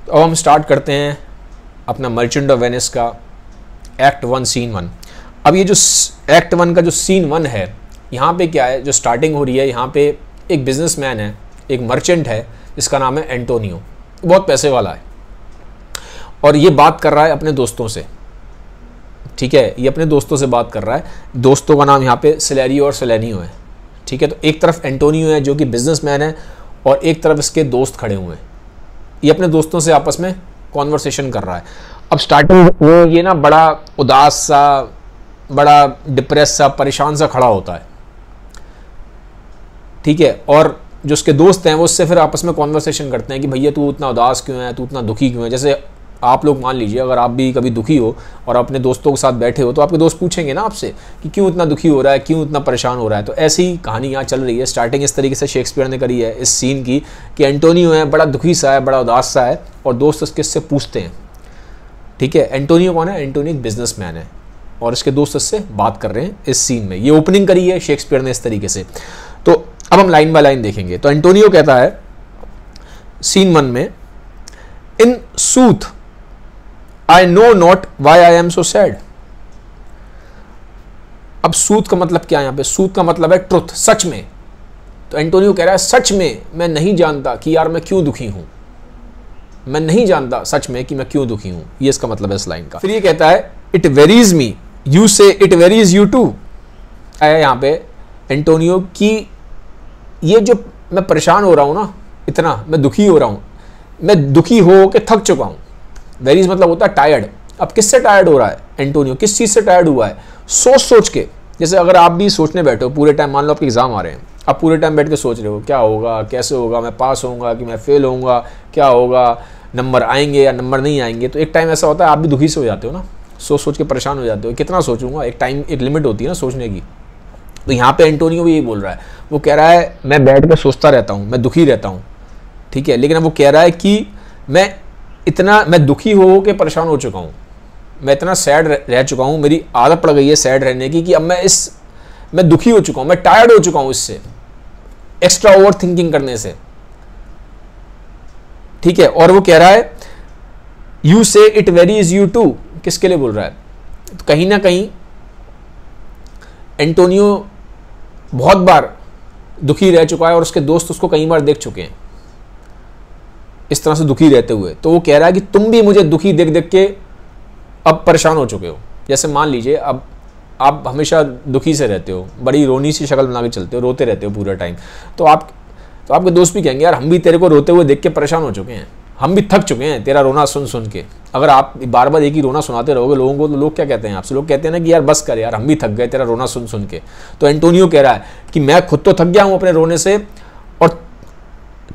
तो अब हम स्टार्ट करते हैं अपना मर्चेंट ऑफ वेनिस का एक्ट 1 सीन 1। अब ये जो एक्ट 1 का जो सीन 1 है, यहाँ पे क्या है, जो स्टार्टिंग हो रही है, यहाँ पे एक बिजनेसमैन है, एक मर्चेंट है जिसका नाम है एंटोनियो, बहुत पैसे वाला है और ये बात कर रहा है अपने दोस्तों से। ठीक है, ये अपने दोस्तों से बात कर रहा है। दोस्तों का नाम यहाँ पे सिलेरियो और सेलेनियो है। ठीक है, तो एक तरफ एंटोनियो है जो कि बिजनेसमैन है और एक तरफ इसके दोस्त खड़े हुए हैं। ये अपने दोस्तों से आपस में कॉन्वर्सेशन कर रहा है। अब स्टार्टिंग में ये ना बड़ा उदास सा, बड़ा डिप्रेस सा, परेशान सा खड़ा होता है। ठीक है, और जो उसके दोस्त हैं वो उससे फिर आपस में कॉन्वर्सेशन करते हैं कि भैया तू इतना उदास क्यों है, तू इतना दुखी क्यों है। जैसे आप लोग मान लीजिए अगर आप भी कभी दुखी हो और अपने दोस्तों के साथ बैठे हो तो आपके दोस्त पूछेंगे ना आपसे कि क्यों इतना दुखी हो रहा है, क्यों इतना परेशान हो रहा है। तो ऐसी ही कहानी यहाँ चल रही है। स्टार्टिंग इस तरीके से शेक्सपियर ने करी है इस सीन की कि एंटोनियो है, बड़ा दुखी सा है, बड़ा उदास सा है और दोस्त उसके इससे पूछते हैं। ठीक है, एंटोनियो कौन है? एंटोनियो एक बिजनेसमैन है और इसके दोस्त इससे बात कर रहे हैं इस सीन में। ये ओपनिंग करी है शेक्सपियर ने इस तरीके से। तो अब हम लाइन बाय लाइन देखेंगे। तो एंटोनियो कहता है सीन 1 में, in sooth I know not why I am so sad. अब सूथ का मतलब क्या है यहाँ पे? सूथ का मतलब है ट्रुथ, सच में। तो एंटोनियो कह रहा है सच में मैं नहीं जानता कि यार मैं क्यों दुखी हूं, मैं नहीं जानता सच में कि मैं क्यों दुखी हूं। ये इसका मतलब है इस लाइन का। फिर ये कहता है इट वेरीज मी, यू से इट वेरीज यू टू। आया यहाँ पे एंटोनियो की ये जो मैं परेशान हो रहा हूं ना, इतना मैं दुखी हो रहा हूं, मैं दुखी हो के थक चुका हूं। वेरीज मतलब होता है टायर्ड। अब किससे टायर्ड हो रहा है एंटोनियो? किस चीज से टायर्ड हुआ है? सोच सोच के। जैसे अगर आप भी सोचने बैठे हो पूरे टाइम, मान लो आपके एग्जाम आ रहे हैं, आप पूरे टाइम बैठ के सोच रहे हो क्या होगा, कैसे होगा, मैं पास होऊंगा कि मैं फेल होऊंगा, क्या होगा, नंबर आएंगे या नंबर नहीं आएंगे। तो एक टाइम ऐसा होता है आप भी दुखी से हो जाते हो ना, सोच सोच के परेशान हो जाते हो, कितना सोचूंगा। एक टाइम, एक लिमिट होती है ना सोचने की। तो यहाँ पे एंटोनियो भी यही बोल रहा है। वो कह रहा है मैं बैठ के सोचता रहता हूँ, मैं दुखी रहता हूँ। ठीक है, लेकिन अब वो कह रहा है कि मैं दुखी हो के परेशान हो चुका हूँ, मैं इतना सैड रह चुका हूँ, मेरी आदत पड़ गई है सैड रहने की कि अब मैं दुखी हो चुका हूँ, मैं टायर्ड हो चुका हूँ इससे, एक्स्ट्रा ओवर थिंकिंग करने से। ठीक है, और वो कह रहा है यू से इट वेरीज यू टू। किसके लिए बोल रहा है? तो कहीं ना कहीं एंटोनियो बहुत बार दुखी रह चुका है और उसके दोस्त उसको कई बार देख चुके हैं इस तरह से दुखी रहते हुए। तो वो कह रहा है कि तुम भी मुझे दुखी देख देख के अब परेशान हो चुके हो। जैसे मान लीजिए अब आप हमेशा दुखी से रहते हो, बड़ी रोनी सी शक्ल बना के चलते हो, रोते रहते हो पूरा टाइम, तो आपके दोस्त भी कहेंगे यार हम भी तेरे को रोते हुए देख के परेशान हो चुके हैं, हम भी थक चुके हैं तेरा रोना सुन सुन के। अगर आप बार बार एक ही रोना सुनाते रहोगे लोगों को तो लोग क्या कहते हैं आपसे? लोग कहते हैं ना कि यार बस कर यार, हम भी थक गए तेरा रोना सुन सुन के। तो एंटोनियो कह रहा है कि मैं खुद तो थक गया हूं अपने रोने से और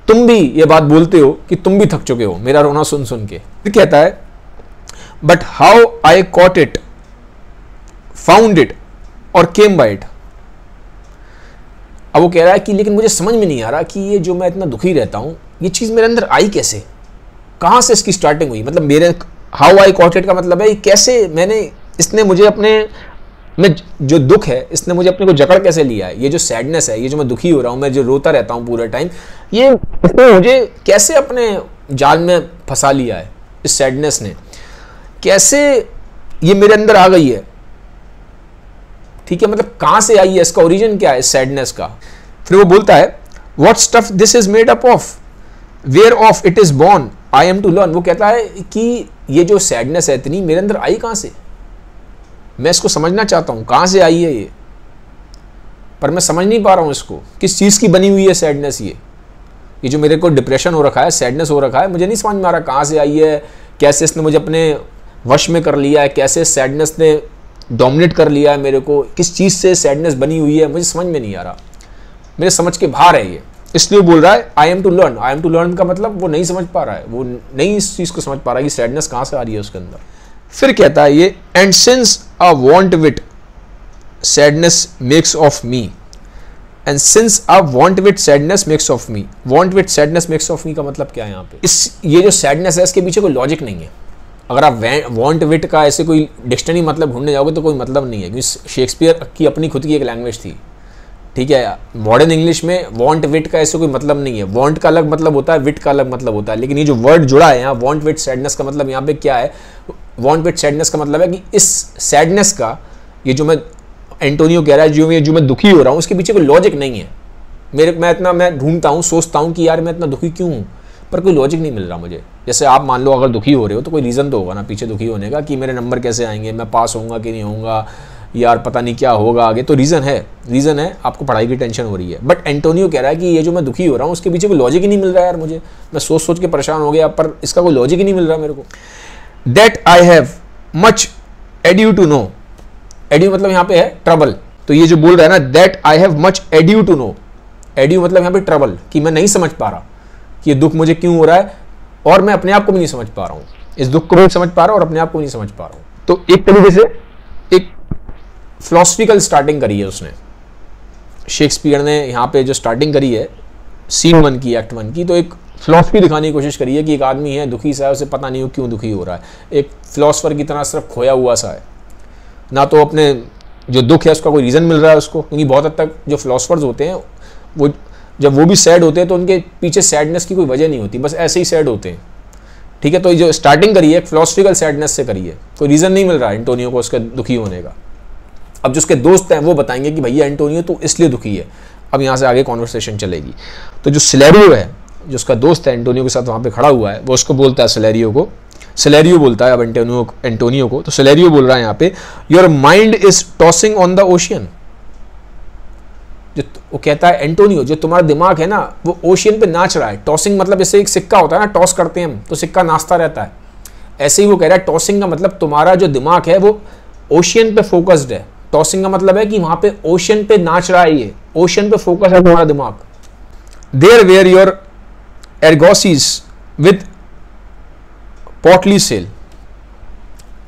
तुम भी ये बात बोलते हो कि तुम भी थक चुके हो मेरा रोना सुन सुन के। फिर कहता है but how I cot it, found it और केम बाय इट। अब वो कह रहा है कि लेकिन मुझे समझ में नहीं आ रहा कि ये जो मैं इतना दुखी रहता हूं, ये चीज मेरे अंदर आई कैसे, कहां से इसकी स्टार्टिंग हुई। मतलब मेरे हाउ आई कॉट इट का मतलब है कैसे इसने मुझे अपने में जो दुख है, इसने मुझे अपने को जकड़ कैसे लिया है। ये जो सैडनेस है, ये जो मैं दुखी हो रहा हूं, मैं जो रोता रहता हूं पूरे टाइम, इसने मुझे कैसे अपने जाल में फंसा लिया है। इस सैडनेस ने कैसे ये मेरे अंदर आ गई है। ठीक है, मतलब कहां से आई है, इसका ओरिजिन क्या है इस सैडनेस का। फिर वो बोलता है what stuff this is made up of, where of it is born, I am to learn. वो कहता है कि ये जो सैडनेस है इतनी मेरे अंदर आई कहां से, मैं इसको समझना चाहता हूं कहां से आई है ये, पर मैं समझ नहीं पा रहा हूं इसको, किस चीज की बनी हुई है सैडनेस। ये जो मेरे को डिप्रेशन हो रखा है, सैडनेस हो रखा है, मुझे नहीं समझ में आ रहा कहां से आई है, कैसे इसने मुझे अपने वश में कर लिया है, कैसे सैडनेस ने डोमिनेट कर लिया है मेरे को, किस चीज से सैडनेस बनी हुई है, मुझे समझ में नहीं आ रहा, मेरे समझ के बाहर है ये। इसलिए बोल रहा है I am to learn. I am to learn का मतलब वो नहीं समझ पा रहा है, वो नहीं इस चीज को समझ पा रहा है कि सैडनेस कहां से आ रही है उसके अंदर। फिर कहता है ये and since a want wit sadness makes of me, and since a want wit sadness makes of me. Want wit sadness makes of me का मतलब क्या है यहाँ पे? ये जो सैडनेस है इसके पीछे कोई लॉजिक नहीं है। अगर आप वांट विट का ऐसे कोई डिक्शनरी मतलब ढूंढने जाओगे तो कोई मतलब नहीं है, क्योंकि शेक्सपियर की अपनी खुद की एक लैंग्वेज थी। ठीक है, मॉडर्न इंग्लिश में वांट विट का ऐसे कोई मतलब नहीं है। वांट का अलग मतलब होता है, विट का अलग मतलब होता है, लेकिन ये जो वर्ड जुड़ा है यहाँ वांट विट सैडनेस का मतलब यहाँ पे क्या है, वांट विट सैडनेस का मतलब है कि इस सैडनेस का, ये जो मैं एंटोनियो कह रहा है, जो मैं दुखी हो रहा हूँ, उसके पीछे कोई लॉजिक नहीं है। मैं ढूंढता हूँ, सोचता हूँ कि यार मैं इतना दुखी क्यों हूँ, पर कोई लॉजिक नहीं मिल रहा मुझे। जैसे आप मान लो अगर दुखी हो रहे हो तो कोई रीज़न तो होगा ना पीछे दुखी होने का, कि मेरे नंबर कैसे आएंगे, मैं पास होऊंगा कि नहीं होऊंगा, यार पता नहीं क्या होगा आगे, तो रीज़न है आपको पढ़ाई की टेंशन हो रही है। बट एंटोनियो कह रहा है कि ये जो मैं दुखी हो रहा हूँ उसके पीछे कोई लॉजिक ही नहीं मिल रहा है यार मुझे, मैं सोच सोच के परेशान हो गया, पर इसका कोई लॉजिक ही नहीं मिल रहा मेरे को। That I have much ado to know, ado मतलब यहाँ पे है ट्रबल, तो ये जो बोल रहा है ना that I have much ado to know, ado मतलब यहाँ पे ट्रबल, कि मैं नहीं समझ पा रहा कि ये दुख मुझे क्यों हो रहा है, और मैं अपने आप को भी नहीं समझ पा रहा हूँ, इस दुख को भी नहीं समझ पा रहा और अपने आप को भी नहीं समझ पा रहा हूँ। तो एक तरीके से एक फिलोसफिकल स्टार्टिंग करी है उसने, शेक्सपियर ने यहाँ पे जो स्टार्टिंग करी है सीन 1 की, एक्ट 1 की, तो एक फिलोसफी दिखाने की कोशिश करी है कि एक आदमी है दुखी सा है, उसे पता नहीं हो क्यों दुखी हो रहा है, एक फिलोसफर की तरह सिर्फ खोया हुआ सा है, ना तो अपने जो दुख है उसका कोई रीज़न मिल रहा है उसको, क्योंकि बहुत हद तक जो फिलोसफर्स होते हैं वो जब वो भी सैड होते हैं तो उनके पीछे सैडनेस की कोई वजह नहीं होती, बस ऐसे ही सैड होते हैं। ठीक है, तो जो स्टार्टिंग करी है फिलोसफिकल सैडनेस से करी है, कोई रीज़न नहीं मिल रहा है एंटोनियो को उसके दुखी होने का। अब जो उसके दोस्त हैं वो बताएंगे कि भैया एंटोनियो तो इसलिए दुखी है, अब यहाँ से आगे कॉन्वर्सेशन चलेगी। तो जो सिलेरियो है, जो उसका दोस्त है एंटोनियो के साथ वहाँ पे खड़ा हुआ है, वो उसको बोलता है सिलेरियो को, सिलेरियो बोलता है अब एंटोनियो को, तो सिलेरियो बोल रहा है यहाँ पे your mind is tossing on the ocean, जो वो कहता है एंटोनियो जो तुम्हारा दिमाग है ना वो ओशियन पे नाच रहा है। टॉसिंग मतलब जैसे एक सिक्का होता है ना, टॉस करते हैं हम तो सिक्का नाचता रहता है, ऐसे ही वो कह रहा है टॉसिंग का मतलब तुम्हारा जो दिमाग है वो ओशियन पे फोकस्ड है। टॉसिंग का मतलब है कि वहां पे ओशियन पे नाच रहा है, ये ओशियन पे फोकस है तुम्हारा दिमाग। There where your argosies with portly sail,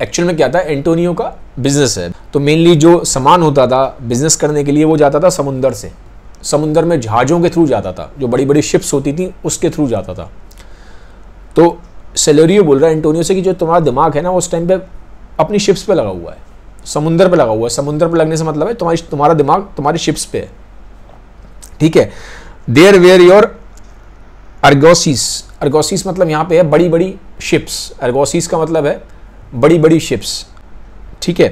actual में क्या था, एंटोनियो का बिजनेस है, तो मेनली जो सामान होता था बिजनेस करने के लिए वो जाता था समुंदर से, समुंदर में जहाज़ों के थ्रू जाता था, जो बड़ी बड़ी शिप्स होती थी उसके थ्रू जाता था। तो सिलेरियो बोल रहा है एंटोनियो से कि जो तुम्हारा दिमाग है ना वो उस टाइम पे अपनी शिप्स पे लगा हुआ है, समुंदर पे लगा हुआ है। समुंदर पे लगने से मतलब है तुम्हारा दिमाग तुम्हारी शिप्स पे है, ठीक है। देयर वेयर योर अर्गोसिस, अर्गोसिस मतलब यहाँ पे है बड़ी बड़ी शिप्स, अर्गोसिस का मतलब है बड़ी बड़ी शिप्स, ठीक है।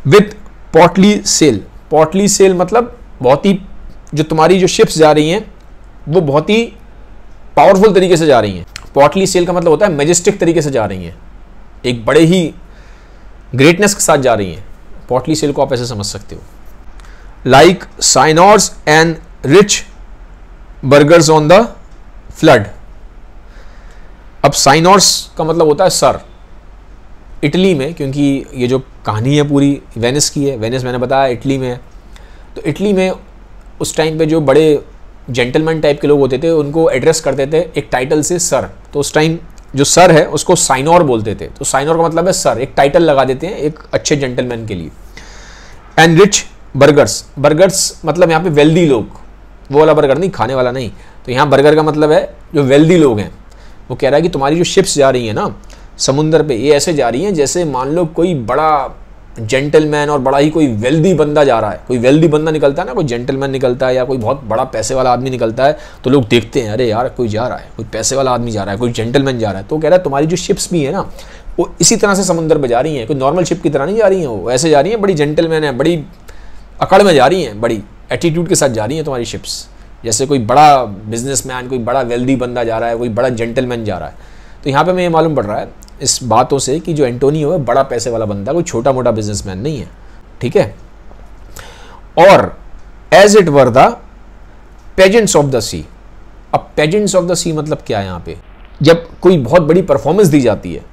विद पॉटली सेल, पॉटली सेल मतलब बहुत ही, जो तुम्हारी जो शिप्स जा रही हैं वो बहुत ही पावरफुल तरीके से जा रही हैं। पॉटली सेल का मतलब होता है मैजेस्टिक तरीके से जा रही हैं, एक बड़े ही ग्रेटनेस के साथ जा रही हैं। पॉटली सेल को आप ऐसे समझ सकते हो, like signiors and rich burghers on the flood. अब साइनॉर्स का मतलब होता है सर, इटली में, क्योंकि ये जो कहानी है पूरी वेनिस की है, वेनिस मैंने बताया इटली में है, तो इटली में उस टाइम पे जो बड़े जेंटलमैन टाइप के लोग होते थे उनको एड्रेस करते थे एक टाइटल से सर, तो उस टाइम जो सर है उसको साइनॉर बोलते थे, तो साइनॉर का मतलब है सर, एक टाइटल लगा देते हैं एक अच्छे जेंटलमैन के लिए। एंड रिच बर्गर्स, बर्गर्स मतलब यहाँ पे वेल्दी लोग, वो वाला बर्गर नहीं, खाने वाला नहीं, तो यहाँ बर्गर का मतलब है जो वेल्दी लोग हैं। वो कह रहा है कि तुम्हारी जो शिप्स जा रही है ना समुंदर पे, ये ऐसे जा रही हैं जैसे मान लो कोई बड़ा जेंटलमैन और बड़ा ही कोई वेल्दी बंदा जा रहा है, कोई वेल्दी बंदा निकलता है ना, कोई जेंटलमैन निकलता है या कोई बहुत बड़ा पैसे वाला आदमी निकलता है, तो लोग देखते हैं अरे यार कोई जा रहा है, कोई पैसे वाला आदमी जा रहा है, कोई जेंटलमैन जा रहा है। तो कह रहा है तुम्हारी जो शिप्स भी है ना वो इसी तरह से समुंदर पर जा रही हैं, कोई नॉर्मल शिप की तरह नहीं जा रही हैं, वो ऐसे जा रही हैं, बड़ी जेंटलमैन है, बड़ी अकड़ में जा रही हैं, बड़ी एटीट्यूड के साथ जा रही हैं तुम्हारी शिप्स, जैसे कोई बड़ा बिजनेसमैन, कोई बड़ा वेल्दी बंदा जा रहा है, कोई बड़ा जेंटलमैन जा रहा है। तो यहाँ पे मैं ये मालूम पड़ रहा है इस बातों से कि जो एंटोनियो है बड़ा पैसे वाला बंदा, कोई छोटा मोटा बिजनेसमैन नहीं है, ठीक है। और as it were the pageants of the sea, अब पेजेंट्स ऑफ द सी मतलब क्या है, यहाँ पे जब कोई बहुत बड़ी परफॉर्मेंस दी जाती है,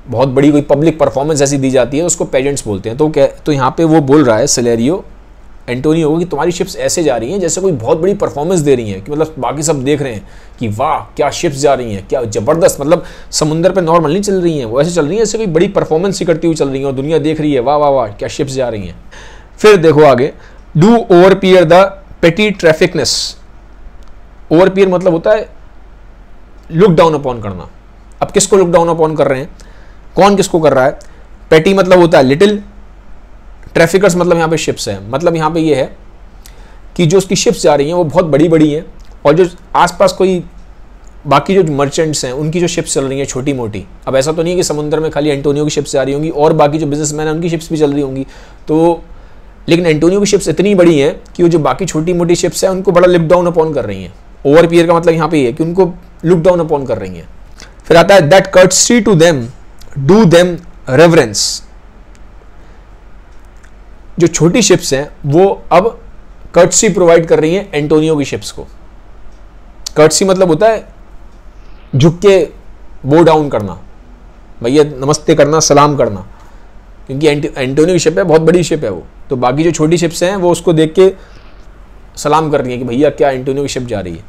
बहुत बड़ी कोई पब्लिक परफॉर्मेंस ऐसी दी जाती है उसको पेजेंट्स बोलते हैं। तो यहाँ पे वो बोल रहा है सिलेरियो एंटोनियो को कि तुम्हारी शिप्स ऐसे जा रही हैं जैसे कोई बहुत बड़ी परफॉर्मेंस दे रही हैं, कि मतलब बाकी सब देख रहे हैं कि वाह क्या शिप्स जा रही हैं, क्या ज़बरदस्त, मतलब समुंदर पे नॉर्मल नहीं चल रही हैं, वो ऐसे चल रही हैं जैसे कोई बड़ी परफॉर्मेंस ही करती हुई चल रही हैं और दुनिया देख रही है वाह वाह वाह क्या शिप्स जा रही हैं। फिर देखो आगे, डू ओवरपियर द पेटी ट्रैफिकनेस, ओवरपियर मतलब होता है लुक डाउन अपॉन करना। अब किसको लुक डाउन अपॉन कर रहे हैं, कौन किसको कर रहा है। पेटी मतलब होता है लिटिल, ट्रैफिकर्स मतलब यहाँ पे शिप्स है, मतलब यहाँ पे ये है कि जो उसकी शिप्स जा रही हैं वो बहुत बड़ी बड़ी हैं, और जो आसपास कोई बाकी जो मर्चेंट्स हैं उनकी जो शिप्स चल रही हैं छोटी मोटी, अब ऐसा तो नहीं है कि समुद्र में खाली एंटोनियो की शिप्स जा रही होंगी और बाकी जो बिजनेसमैन हैं उनकी शिप्स भी चल रही होंगी, तो लेकिन एंटोनियो की शिप्स इतनी बड़ी हैं कि वो जो बाकी छोटी मोटी शिप्स हैं उनको बड़ा लुक डाउन अपॉन कर रही हैं। ओवर पियर का मतलब यहाँ पे है कि उनको लुक डाउन अपॉन कर रही हैं। फिर आता है that curtsy to them do them reverence. जो छोटी शिप्स हैं वो अब कर्टसी प्रोवाइड कर रही हैं एंटोनियो की शिप्स को। कर्टसी मतलब होता है झुक के बो डाउन करना, भैया नमस्ते करना, सलाम करना, क्योंकि एंटोनियो की शिप है, बहुत बड़ी शिप है वो, तो बाकी जो छोटी शिप्स हैं वो उसको देख के सलाम कर रही हैं कि भैया क्या एंटोनियो की शिप जा रही है,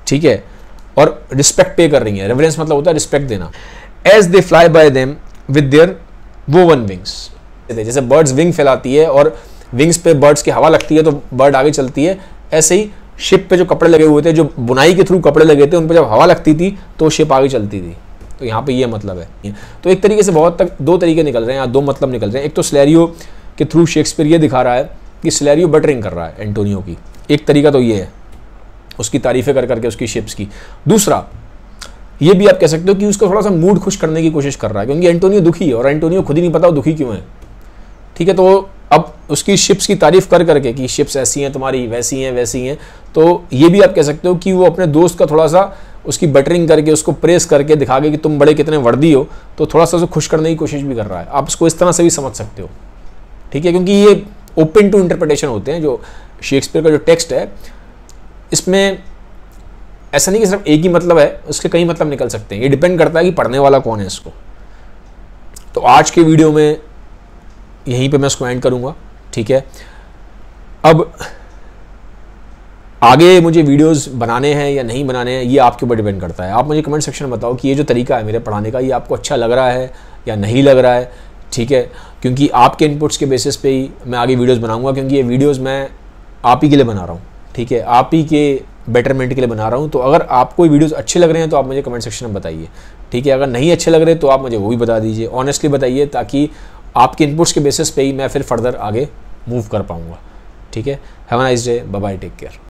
ठीक है, और रिस्पेक्ट पे कर रही हैं। रेवरेंस मतलब होता है रिस्पेक्ट देना। As they fly by them with their woven wings, जैसे बर्ड्स विंग फैलाती है और विंग्स पे बर्ड्स की हवा लगती है तो बर्ड आगे चलती है, ऐसे ही शिप पे जो कपड़े लगे हुए थे, जो बुनाई के थ्रू कपड़े लगे थे, उन पर जब हवा लगती थी तो शिप आगे चलती थी। तो यहाँ पे ये मतलब है। तो एक तरीके से बहुत तक दो तरीके निकल रहे हैं, दो मतलब निकल रहे हैं। एक तो सिलेरियो के थ्रू शेक्सपियर ये दिखा रहा है कि सिलेरियो बटरिंग कर रहा है एंटोनियो की, एक तरीका तो ये है उसकी तारीफें कर करके उसकी शिप्स की। दूसरा ये भी आप कह सकते हो कि उसका थोड़ा सा मूड खुश करने की कोशिश कर रहा है, क्योंकि एंटोनियो दुखी है और एंटोनियो खुद ही नहीं पता वो दुखी क्यों है, ठीक है। तो अब उसकी शिप्स की तारीफ कर करके कि शिप्स ऐसी हैं तुम्हारी, वैसी हैं, तो ये भी आप कह सकते हो कि वो अपने दोस्त का थोड़ा सा उसकी बटरिंग करके उसको प्रेस करके दिखा के कि तुम बड़े कितने वर्दी हो, तो थोड़ा सा उसे खुश करने की कोशिश भी कर रहा है। आप इसको इस तरह से भी समझ सकते हो, ठीक है, क्योंकि ये ओपन टू इंटरप्रिटेशन होते हैं। जो शेक्सपियर का जो टेक्स्ट है इसमें ऐसा नहीं कि सिर्फ एक ही मतलब है, उसके कई मतलब निकल सकते हैं। ये डिपेंड करता है कि पढ़ने वाला कौन है इसको। तो आज के वीडियो में यहीं पे मैं इसको एंड करूंगा, ठीक है। अब आगे मुझे वीडियोस बनाने हैं या नहीं बनाने हैं ये आपके ऊपर डिपेंड करता है। आप मुझे कमेंट सेक्शन में बताओ कि ये जो तरीका है मेरे पढ़ाने का ये आपको अच्छा लग रहा है या नहीं लग रहा है, ठीक है, क्योंकि आपके इनपुट्स के बेसिस पे ही मैं आगे वीडियोस बनाऊंगा, क्योंकि ये वीडियोस मैं आप ही के लिए बना रहा हूँ, ठीक है, आप ही के बेटरमेंट के लिए बना रहा हूँ। तो अगर आपको वीडियोस अच्छे लग रहे हैं तो आप मुझे कमेंट सेक्शन में बताइए, ठीक है। अगर नहीं अच्छे लग रहे तो आप मुझे वो भी बता दीजिए, ऑनेस्टली बताइए, ताकि आपके इनपुट्स के बेसिस पे ही मैं फिर फर्दर आगे मूव कर पाऊँगा, ठीक है। Have a nice day, bye bye, take care.